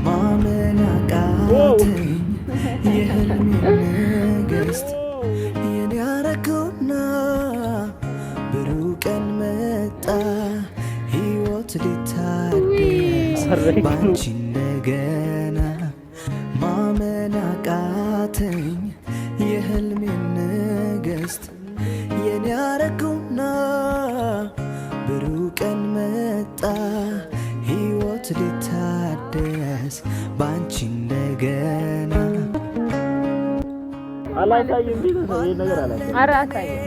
ማመን አቃተኝ የህልሜ ንግስት የኔ ያረገውና ብሩህ ቀን መጣ ሕይወት ሊታደስ ባንቺ እንደገና ማመን አቃተኝ የህልሜ ንግስት የኔ ያረገውና ብሩህ ቀን መጣ ሕይወት ሊታደስ ባንቺ እንደገና አላሳየም ቢተሰብ ይሄ ነገር አላሳየም። ኧረ አሳየም።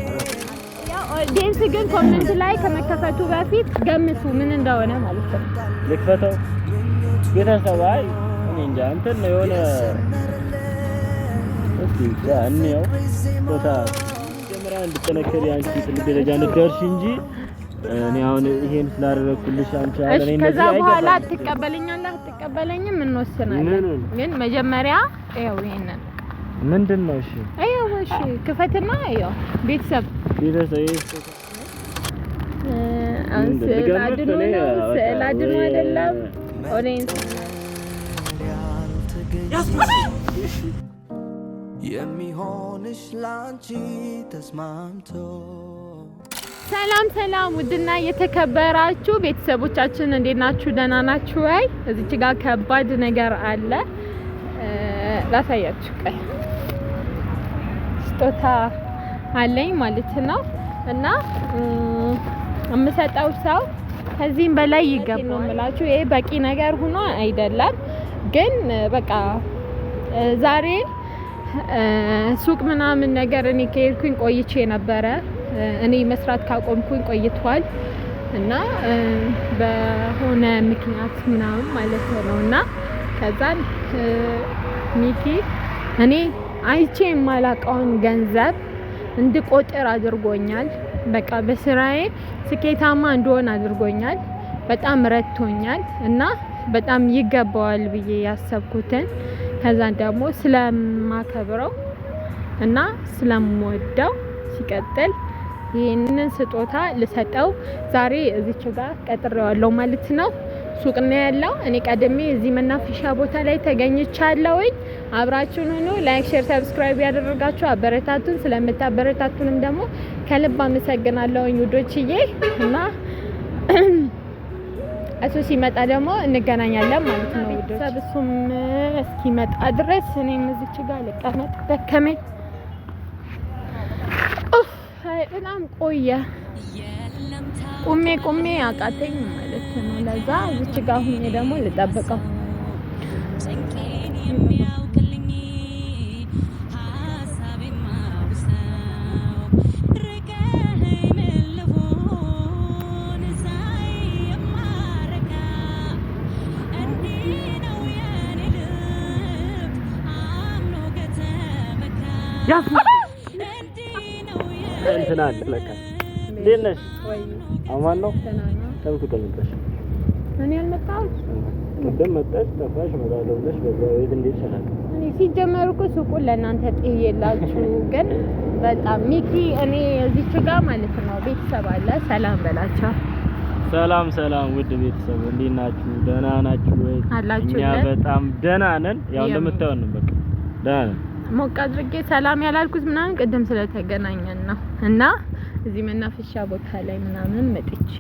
ያው ኦዲየንስ ግን ኮሜንት ላይ ከመከፈቱ በፊት ገምቱ ምን እንደሆነ ማለት ነው። ልክፈተው ቤተሰብ አይ እኔ እንጃ እንትን ነው የሆነ እስኪ እንየው ቦታ ጀምራ እንድትጠነከሪ አንቺ ትልቅ ደረጃ እንደርሽ እንጂ እኔ አሁን ይሄን ስላደረኩልሽ አንቺ አለ እኔ ከዛ በኋላ ትቀበለኛለህ አትቀበለኝም እንወስናለን። ግን መጀመሪያ ይኸው ይሄንን ምንድነው? እሺ አይው እሺ ክፈትና አይው ቤተሰብ ስላድኖ አይደለም ኦዲየንስ የሚሆንሽ ላንቺ ተስማምቶ ሰላም ሰላም ውድና የተከበራችሁ ቤተሰቦቻችን እንዴት ናችሁ? ደህና ናችሁ ወይ? እዚች ጋር ከባድ ነገር አለ ላሳያችሁ። ቀይ ስጦታ አለኝ ማለት ነው እና የምሰጠው ሰው ከዚህም በላይ ይገባል እምላችሁ። ይሄ በቂ ነገር ሆኖ አይደለም ግን በቃ ዛሬ ሱቅ ምናምን ነገር እኔ ከሄድኩኝ ቆይቼ ነበረ። እኔ መስራት ካቆምኩኝ ቆይቷል እና በሆነ ምክንያት ምናምን ማለት ነውና ከዛን ሚኪ እኔ አይቼ የማላውቀውን ገንዘብ እንድቆጥር አድርጎኛል። በቃ በስራዬ ስኬታማ እንደሆነ አድርጎኛል። በጣም ረድቶኛል እና በጣም ይገባዋል ብዬ ያሰብኩትን ከዛን ደግሞ ስለማከብረው እና ስለምወደው ሲቀጥል ይሄንን ስጦታ ልሰጠው ዛሬ እዚች ጋር ቀጥሬዋለሁ ማለት ነው። ሱቅ ነው ያለው። እኔ ቀድሜ እዚህ መናፈሻ ቦታ ላይ ተገኝቻለሁ። አብራችሁን ሁኑ። ላይክ፣ ሼር፣ ሰብስክራይብ ያደረጋችሁ አበረታቱን። ስለምታበረታቱንም ደግሞ ከልብ አመሰግናለሁ ውዶችዬ እና እሱ ሲመጣ ደግሞ እንገናኛለን ማለት ነው ውዶች። እሱም እስኪመጣ ድረስ እኔም እዚች ጋር ልቀመጥ ደከመኝ። በጣም ቆየ ቁሜ አቃተኝ ማለት ነው። ለዛ እዚች ጋር ሁኜ ደግሞ ልጠብቀው። እንትና ለካ እንዴት ነሽ? አማን ነው ተምቱ ከመጣሽ እኔ አልመጣሁም። ቅድም መጣሽ ጠፋሽ እመጣለሁ ብለሽ በዛ ቤት እንዴት ይችላል? እኔ ሲጀመር እኮ ሱቁን ለእናንተ ጥዬላችሁ ግን በጣም ሚኪ እኔ እዚች ጋር ማለት ነው ቤተሰብ አለ። ሰላም በላቸው። ሰላም ውድ ቤተሰብ እንዴት ናችሁ? ደህና ናችሁ ወይ? እኛ በጣም ደህና ነን። ያው እንደምታዩን ነው በቃ ደህና ነን። ሞቅ አድርጌ ሰላም ያላልኩት ምናምን ቅድም ስለተገናኘን ነው እና እዚህ መናፈሻ ቦታ ላይ ምናምን መጥቼ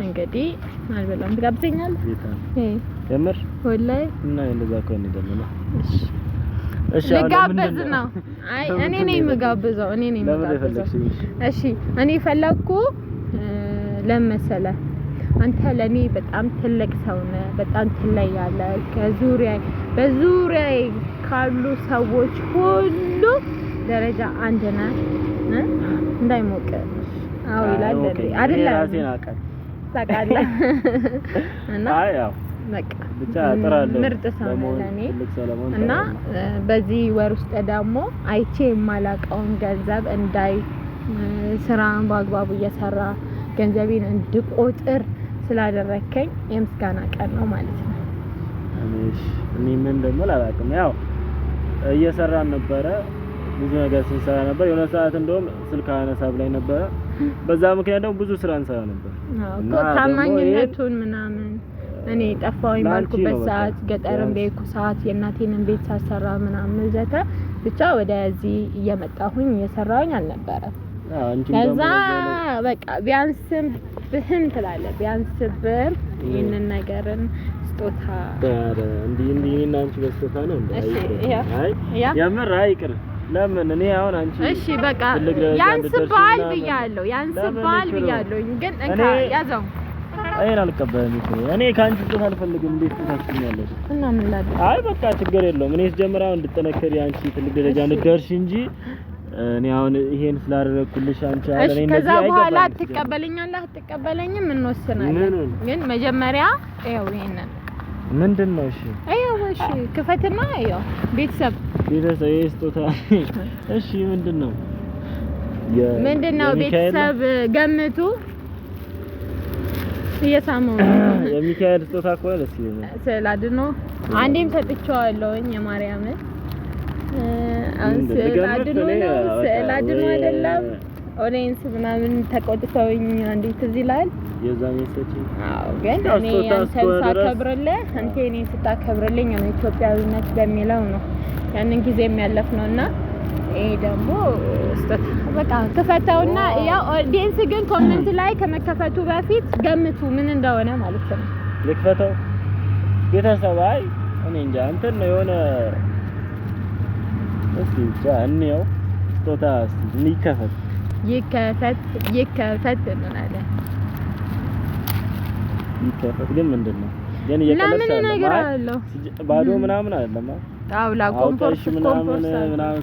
እንግዲህ አልበላም ትጋብዘኛለህ? የምር ወላሂ እና እንደዛ ከሆነ ደግሞ እሺ ልጋብዝ ነው። አይ እኔ ነኝ የምጋብዘው እሺ እኔ ፈለኩ ለመሰለ አንተ ለኔ በጣም ትልቅ ሰው ነህ። በጣም ትለያለህ በዙሪያዬ ካሉ ሰዎች ሁሉ ደረጃ አንድ ነህ። እንዳይሞቅ አው ይላል አይደለም ራሴን አቀል ታውቃለህ እና ያው በቃ ብቻ አጥራለሁ ምርጥ ሰው ነኝ እና በዚህ ወር ውስጥ ደግሞ አይቼ የማላውቀውን ገንዘብ እንዳይ ስራን በአግባቡ እየሰራ ገንዘቤን እንድቆጥር ስላደረከኝ የምስጋና ቀን ነው ማለት ነው። እኔ ምን ደግሞ አላውቅም። ያው እየሰራን ነበረ ብዙ ነገር ስንሰራ ነበር። የሆነ ሰዓት እንደውም ስልክ አነሳብ ላይ ነበረ። በዛ ምክንያት ደግሞ ብዙ ስራ እንሰራ ነበር እና ታማኝነቱን ምናምን እኔ ጠፋሁኝ ባልኩበት ሰዓት ገጠርም በሄድኩ ሰዓት የእናቴንም ቤት ሳሰራ ምናምን ዘተ ብቻ ወደዚህ እየመጣሁኝ እየሰራሁኝ አልነበረም። ከዛ በቃ ቢያንስብህም ትላለህ ቢያንስብህም ይሄንን ነገርን ስጦታ እንዴ እና አንቺ በስጦታ ነው እንዴ? አይ የምር አይቅር ለምን እኔ አሁን አንቺ እሺ በቃ ያንስባል ብያለሁ ግን እንካ ያዘው አይን አልቀበልም እኔ ካንቺ ስጦታ አልፈልግም። እንዴት ትታስኛለሽ? እና ምን ላድርግ? አይ በቃ ችግር የለውም። እኔስ ጀምራው እንድትጠነከሪ አንቺ ትልቅ ደረጃ እንድትደርሺ እንጂ እኔ አሁን ይሄን ስላደረኩልሽ አንቺ አለ እኔ ከዛ በኋላ አትቀበለኝም እንወስናለን። ግን መጀመሪያ ይኸው ይሄንን ምንድነው? እሺ እሺ ክፈትና ይኸው ቤተሰብ ስጦታ እሺ ምንድነው ቤተሰብ ገምቱ። እየሳመው የሚካኤል ስጦታ እኮ ደስ ይላል። ስላድኖ አንዴም ሰጥቼዋለሁኝ የማርያምን ስላድኖ አይደለም ኦሬንስ ምናምን ተቆጥተውኝ እንዴት እዚህ ላይ የዛኔ ሰጪ ግን እኔ አንተን ሳከብርልህ አንተ እኔን ስታከብርልኝ ነው ኢትዮጵያዊነት በሚለው ነው ያንን ጊዜ የሚያለፍነውና ይሄ ደግሞ ስጦታ በቃ ክፈተውና ያው ኦዲየንስ ግን ኮሜንት ላይ ከመከፈቱ በፊት ገምቱ ምን እንደሆነ ማለት ነው። ልክፈተው ቤተሰብ አይ እኔ እንጃ እንትን ነው የሆነ እስኪ ጃንየው ስጦታ ይከፈት እንላለን። ይከፈት ግን ምንድነው ግን እየቀለድሽ አይደለም ባዶ ምናምን አይደለም ጣውላ ኮምፖርት ምናምን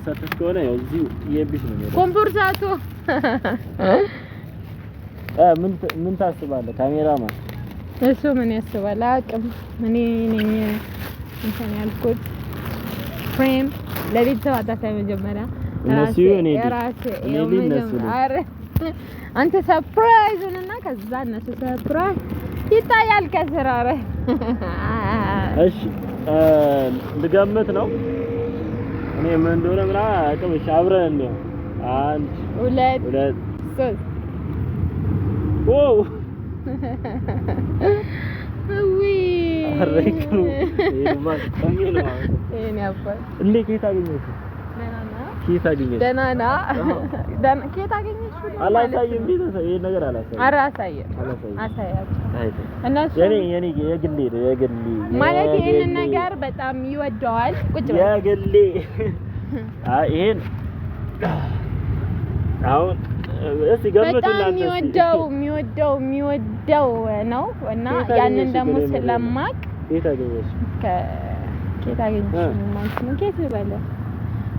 ሰጥተሽ ከሆነ ያው እዚህ የብሽ ነው የሚለው ኮምፖርሳቶ ምን ታስባለህ? ካሜራማን እሱ ምን ያስባል? አቅም እኔ ነኝ እንትን ያልኩት ፍሬም ለቤተሰብ አታሳይ መጀመሪያ እነሱ እኔ አረ አንተ ሰርፕራይዝና ከዛ እነሱ ሰርፕራይዝ ይታያል ከስራ አረ እሺ ልገምት ነው እኔ ምን እንደሆነ ምናምን አቅምሽ አብረን ነው 1 2 3 ኦ አረይኩ ይማስ ከሚለው እኔ አባይ እንዴ ከየት አገኘሽ? ከየት አገኘሽ? ደህና ከየት አገኘሽ? አላሳይም ቤተሰብ ይሄን ነገር አላሳይም። ኧረ አሳያቸው እነሱ የኔ የግሌ ማለት ይሄን ነገር በጣም ይወደዋል። ቁጭ በል የግሌ ይሄን አሁን እስቲ ገምቱና የሚወደው ነው እና ያንን ደግሞ ስለማቅ ከየት አገኘሽ ማለት ነው ከየት በለ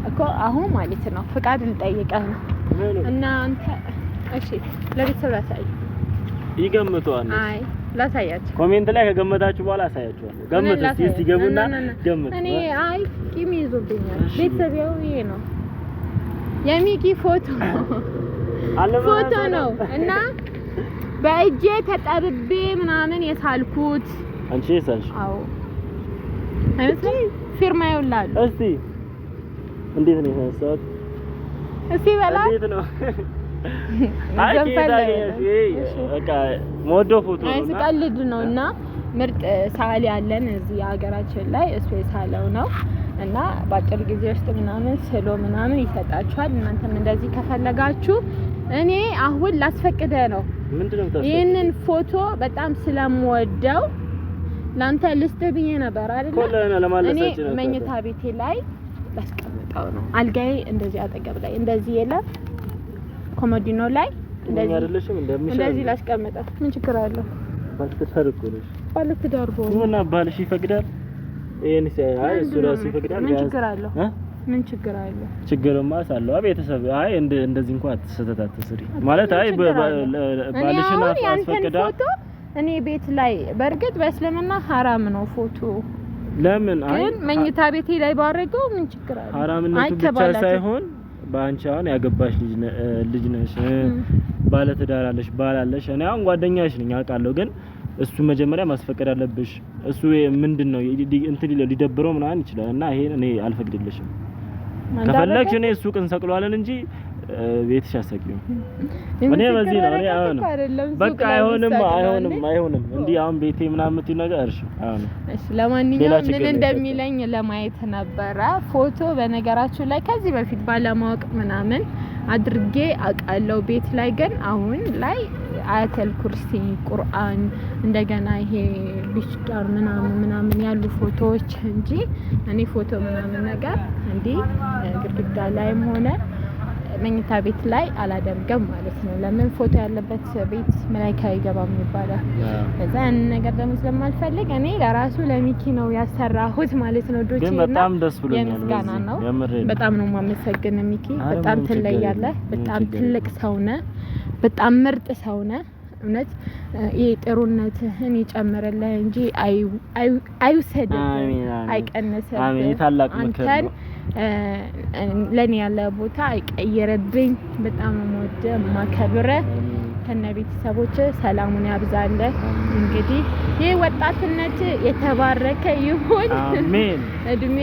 እኮ አሁን ማለት ነው ፍቃድ ልጠይቀህ ነው እና አንተ እሺ ለቤተሰብ ላሳይ ይገምቱ አንተ አይ ላሳያችሁ ኮሜንት ላይ ከገመታችሁ በኋላ አሳያችኋለሁ ገምቱ እስቲ ገቡና ገምቱ እኔ አይ ቂም ይዞብኛል ቤተሰብ ያው ይሄ ነው የሚኪ ፎቶ ነው እና በእጄ ተጠብቤ ምናምን የሳልኩት አንቺ የሳልሽ አዎ አይመስልም ፊርማ ይውላል እስቲ እንዴት ነው ያሳት እስቲ በላ እንዴት ነው አይ በቃ ሞዶ ፎቶ ነው አይስቀልድ ነውና ምርጥ ሳሊ ያለን እዚህ ሀገራችን ላይ ስፔሻለው ነው እና በአጭር ጊዜ ውስጥ ምናምን ስሎ ምናምን ይሰጣችኋል። እናንተም እንደዚህ ከፈለጋችሁ እኔ አሁን ላስፈቅደ ነው ምንድነው ታስፈቅደ ይሄንን ፎቶ በጣም ስለምወደው ላንተ ልስጥ ብዬ ነበር አይደል? እኔ መኝታ ቤቴ ላይ ላስቀምጠው ነው። አልጋዬ እንደዚህ አጠገብ ላይ እንደዚህ የለም ኮሞዲኖ ላይ እንደዚህ ላስቀምጠው ምን ችግር አለው? ባለትዳር ምን ባልሽ ይፈቅዳል? ይሄን ሲያይ እሱ ራሱ ይፈቅዳል። ምን ችግር አለው? ምን ችግር አለው? ችግርማ ሳለው ቤተሰብ አይ እንደዚህ እንኳን አትሰተት አትስሪ ማለት አይ ባልሽና አስፈቅዳ እኔ ቤት ላይ በርግጥ በእስልምና ሐራም ነው ፎቶ ለምን አይ ግን መኝታ ቤቴ ላይ ባረገው ምን ችግር አለው? ሐራምነቱ ብቻ ሳይሆን ባንቺ አሁን ያገባሽ ልጅ ነሽ ባለ ትዳር አለሽ ባል አለሽ እኔ አሁን ጓደኛሽ ነኝ አውቃለሁ ግን እሱ መጀመሪያ ማስፈቀድ አለብሽ እሱ ምንድነው እንትን ሊደብረው ምናምን ይችላል እና ይሄን እኔ አልፈቅድልሽም ከፈለግሽ እኔ ሱቅ እንሰቅለዋለን እንጂ ቤትሽ አሰቂው። እኔ በዚህ ነው በቃ አይሆንም። እንዲህ አሁን ቤቴ ምናምን የምትይው ነገር እሺ አይሆንም። እሺ ለማንኛውም ምን እንደሚለኝ ለማየት ነበረ። ፎቶ በነገራችሁ ላይ ከዚህ በፊት ባለማወቅ ምናምን አድርጌ አውቃለሁ ቤት ላይ፣ ግን አሁን ላይ አያተል ኩርሲ፣ ቁርአን፣ እንደገና ይሄ ቢች ዳር ምናምን ያሉ ፎቶዎች እንጂ እኔ ፎቶ ምናምን ነገር እንዲህ ግድግዳ ላይም ሆነ መኝታ ቤት ላይ አላደርገም ማለት ነው። ለምን ፎቶ ያለበት ቤት መላእክት አይገባም ይባላል። ከዛ ያን ነገር ደግሞ ስለማልፈልግ እኔ ለራሱ ለሚኪ ነው ያሰራሁት ማለት ነው። ዶቼ ግን በጣም ደስ ብሎኛል። የምስጋና ነው። በጣም ነው የማመሰግነው ሚኪ። በጣም ትለያለህ። በጣም ትልቅ ሰው ነህ። በጣም ምርጥ ሰው ነህ። እውነት ይሄ ጥሩነትህን ይጨምርልህ እንጂ አይውሰድህ፣ አይቀንስብህ። አሜን። ታላቅ ምክር ነው። ለኔ ያለ ቦታ አይቀየረብኝ። በጣም ወደ ማከብረ ከነ ቤተሰቦች ሰላሙን ያብዛልህ። እንግዲህ ይሄ ወጣትነት የተባረከ ይሁን። አሜን። እድሜ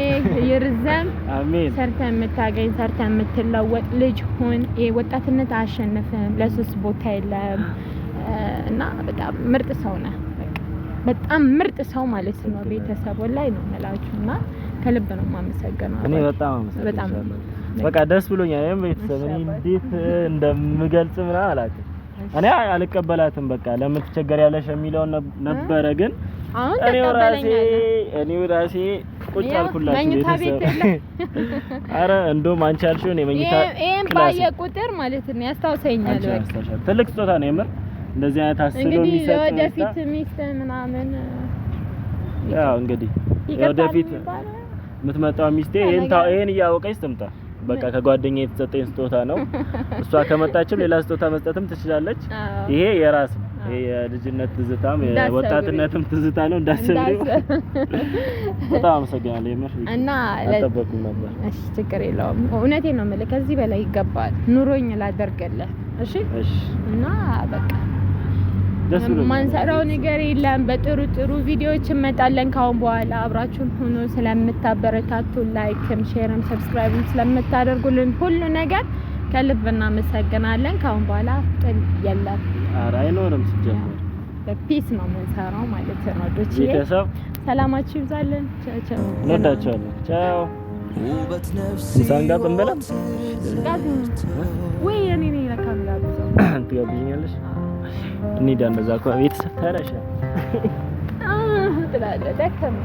ይርዘም። አሜን። ሰርተ የምታገኝ ሰርተ የምትለወጥ ልጅ ሁን። ይሄ ወጣትነት አያሸንፍም። ለሱስ ቦታ የለም እና በጣም ምርጥ ሰው ነህ። በጣም ምርጥ ሰው ማለት ነው። ቤተሰብ ላይ ነው መላችሁና ከልብ ነው የማመሰግነው። እኔ በጣም አመሰግናለሁ። በቃ ደስ ብሎኛል። ቤተሰብ እኔ እንዴት እንደምገልጽ ምናምን አላውቅም። እኔ አልቀበላትም። በቃ ለምን ትቸገሪያለሽ የሚለው ነበረ፣ ግን አሁን እኔ ራሴ ቁጭ አልኩላችሁ ቤተሰብ። አረ እንደውም አንቺ አልሽው እኔ መኝታ ይሄን ባየ ቁጥር ማለት ነው ያስታውሰኛል። በቃ ትልቅ ስጦታ ነው የምር። እንደዚህ አይነት አስሎ የሚሰጥ ወደፊት ሚስት ምናምን ያው እንግዲህ ወደፊት የምትመጣው ሚስቴ ይሄን እያወቀች ትምጣ። በቃ ከጓደኛዬ የተሰጠኝ ስጦታ ነው። እሷ ከመጣችም ሌላ ስጦታ መስጠትም ትችላለች። ይሄ የራስ ነው። ይሄ የልጅነት ትዝታም የወጣትነትም ትዝታ ነው። እንዳሰብሪው በጣም አመሰግናለሁ የምር እና አልጠበኩም ነበር። እሺ ችግር የለውም። እውነቴን ነው የምልህ፣ ከዚህ በላይ ይገባል ኑሮኝ ላደርግልህ። እሺ እና በቃ ማንሰራው ነገር የለም። በጥሩ ጥሩ ቪዲዮዎች እንመጣለን ካሁን በኋላ። አብራችሁን ሆኖ ስለምታበረታቱ ላይክም፣ ሼርም፣ ሰብስክራይብም ስለምታደርጉልን ሁሉ ነገር ከልብ እናመሰግናለን። ካሁን በኋላ ጥል የለም። ኧረ አይኖርም። ሲጀመር በፒስ ነው የምንሰራው ማለት ነው። ዶቼ ቤተሰብ ሰላማችሁ ይብዛልን። ቻው እንወዳችኋለን። ቻው ውበት ነፍስ ምሳን ጋር እንበላ ወይ እኔ ነኝ ለካሜራ ብዙ ትጋብዥኛለሽ? እንሂዳ። እንደዛ እኮ ቤተሰብ ተረሻ ትላለህ። ደከመ።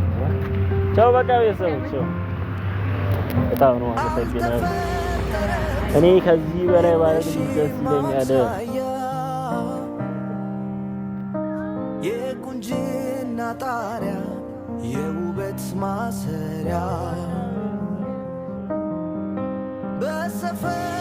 ቻው በቃ ቤተሰቦች። በጣም ነው አመሰግናለሁ። እኔ ከዚህ በላይ ባረግ ደስ ይለኛል። የቁንጅና ጣሪያ የውበት ማሰሪያ በሰፈር